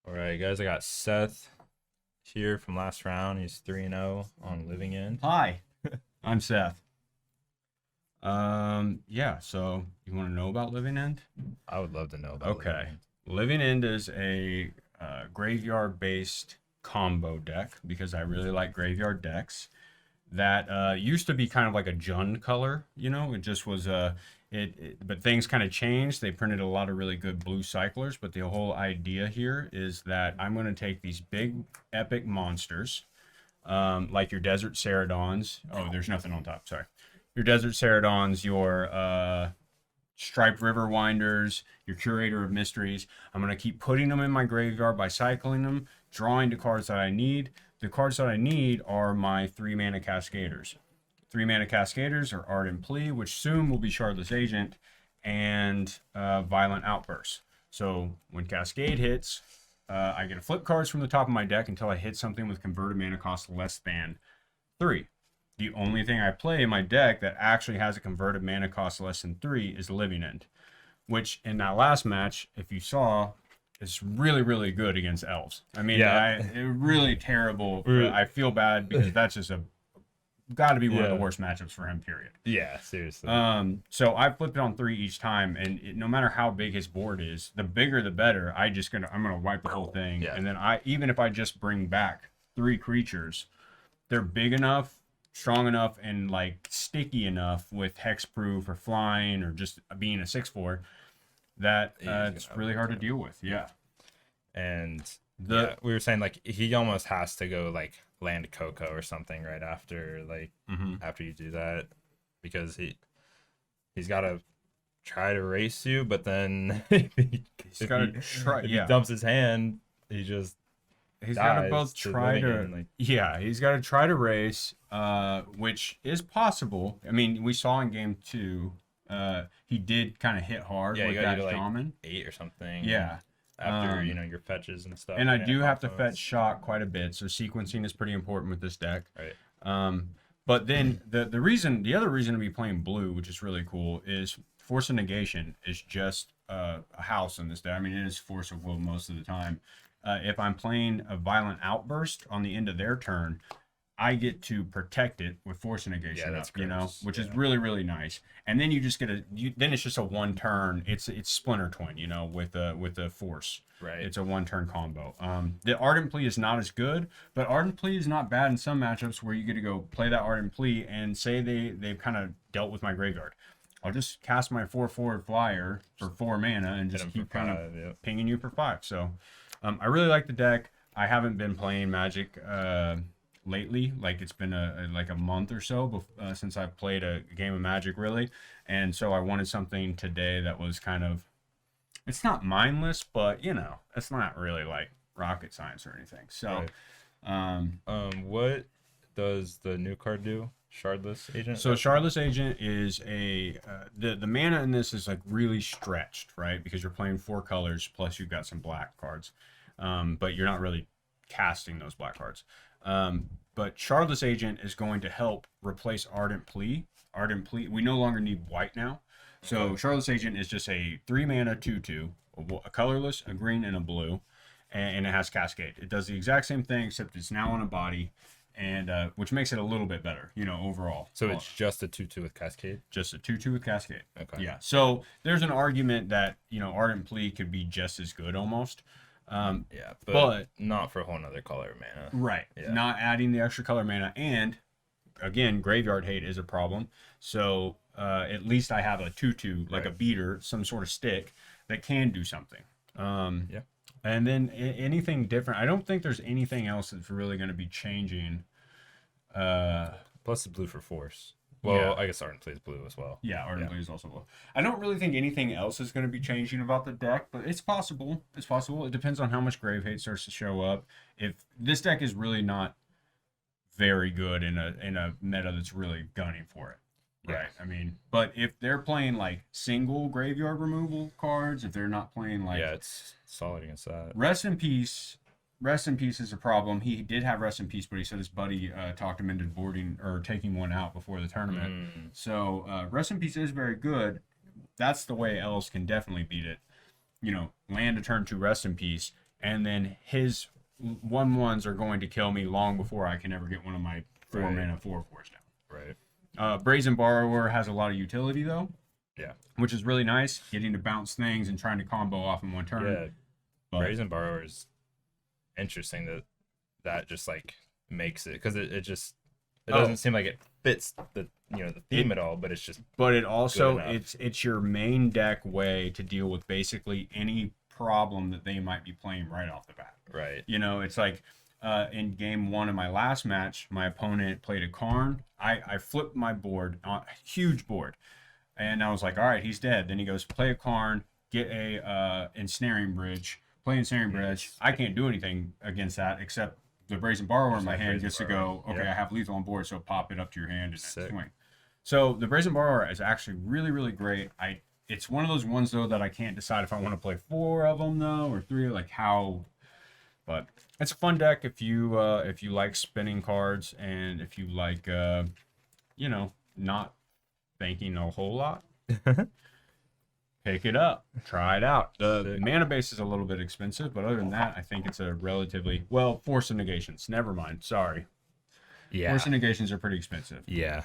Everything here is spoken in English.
All right, guys, I got Seth here from last round. He's 3-0 on Living End. Hi, I'm Seth. Yeah, so you want to know about Living End? I would love to know about Living Okay. End. Living End is a graveyard-based combo deck because I really like graveyard decks. That used to be kind of like a Jund color, it just was but things kind of changed. They printed a lot of really good blue cyclers, but the whole idea here is that I'm going to take these big epic monsters, like your Desert Ceradons. Oh, there's nothing on top, sorry. Your Desert Ceradons, your Striped River Winders, your Curator of Mysteries. I'm going to keep putting them in my graveyard by cycling them, drawing the cards that I need. The cards that I need are my 3-mana Cascaders. 3-mana Cascaders are Ardent Plea, which soon will be Shardless Agent, and Violent Outburst. So when Cascade hits, I get to flip cards from the top of my deck until I hit something with converted mana cost less than 3. The only thing I play in my deck that actually has a converted mana cost less than 3 is Living End, which in that last match, if you saw, is really, really good against elves. I mean, Yeah. really terrible. I feel bad because that's just got to be one of the worst matchups for him, period. Yeah, seriously. So I flipped it on 3 each time, and no matter how big his board is, the bigger the better. I'm gonna wipe the whole thing, Yeah. and then even if I just bring back 3 creatures, they're big enough, strong enough, and like sticky enough with hexproof or flying or just being a 6/4 that it's really hard to deal with. Yeah. And we were saying like he almost has to go like land Coco or something right after after you do that, because he's got to try to race you, but then he's got to try. If he dumps his hand, he's got to both try to he's got to try to race, which is possible. I mean, we saw in game 2, he did kind of hit hard with that shaman 8 or something. Yeah. After your fetches and stuff. And I do have to fetch shock quite a bit, so sequencing is pretty important with this deck. Right. But then the other reason to be playing blue, which is really cool, is Force of Negation is just a house in this deck. I mean, it is Force of Will most of the time. If I'm playing a Violent Outburst on the end of their turn, I get to protect it with Force of Negation, that's which is really, really nice. And then you just get then it's just a 1-turn. It's Splinter Twin, with the Force. Right. It's a 1-turn combo. The Ardent Plea is not as good, but Ardent Plea is not bad in some matchups where you get to go play that Ardent Plea and say they've kind of dealt with my graveyard. I'll just cast my 4/4 flyer for 4 mana and just keep kind of pinging you for 5. So I really like the deck. I haven't been playing Magic lately. Like it's been a month or so since I've played a game of Magic, really. And so I wanted something today that was kind of, it's not mindless, but it's not really like rocket science or anything. So what does the new card do? Shardless Agent? So Shardless Agent is the mana in this is like really stretched, right? Because you're playing 4 colors plus you've got some black cards. But you're not really casting those black cards. But Shardless Agent is going to help replace Ardent Plea. Ardent Plea, we no longer need white now. So Shardless Agent is just a 3-mana 2/2, a colorless, a green, and a blue, and it has Cascade. It does the exact same thing, except it's now on a body, and which makes it a little bit better, overall. So it's just a 2/2 with Cascade? Just a 2/2 with Cascade. Okay. Yeah. So there's an argument that, Ardent Plea could be just as good almost. But not for a whole nother color of mana. Right. Yeah. Not adding the extra color mana, and again, graveyard hate is a problem. So at least I have a 2/2, like a beater, some sort of stick that can do something. And then anything different, I don't think there's anything else that's really going to be changing. Plus the blue for Force. Well, I guess Ardent Plea is blue as well. Yeah, Ardent Plea is also blue. I don't really think anything else is going to be changing about the deck, but it's possible. It's possible. It depends on how much Grave Hate starts to show up. If this deck is really not very good in a meta that's really gunning for it. Right. I mean, but if they're playing like single graveyard removal cards, if they're not playing like... Yeah, it's solid against that. Rest in Peace is a problem. He did have Rest in Peace, but he said his buddy talked him into boarding or taking one out before the tournament. So Rest in Peace is very good. That's the way elves can definitely beat it. Land a turn 2 Rest in Peace. and then his 1/1s are going to kill me long before I can ever get one of my 4-mana 4/4s down. Right. Brazen Borrower has a lot of utility though. Yeah. Which is really nice, getting to bounce things and trying to combo off in one turn. Yeah. Brazen Borrower is interesting that just like makes it, because it doesn't seem like it fits the theme at all, but it's just, but it also it's your main deck way to deal with basically any problem that they might be playing right off the bat. Right. It's like in game 1 of my last match, my opponent played a Karn. I flipped my board, huge board, and I was like, all right, he's dead. Then he goes, play a Karn, get a Ensnaring Bridge, play Ensnaring Bridge. I can't do anything against that except the Brazen Borrower in my hand gets to go, okay, I have lethal on board, so pop it up to your hand and swing. So the Brazen Borrower is actually really, really great. It's one of those ones, though, that I can't decide if I want to play 4 of them, though, or 3, like how. But it's a fun deck if you like spinning cards and if you like, not thinking a whole lot. Pick it up, try it out. The mana base is a little bit expensive, but other than that, I think it's a relatively Force of Negations. Never mind, sorry. Yeah, Force of Negations are pretty expensive. Yeah,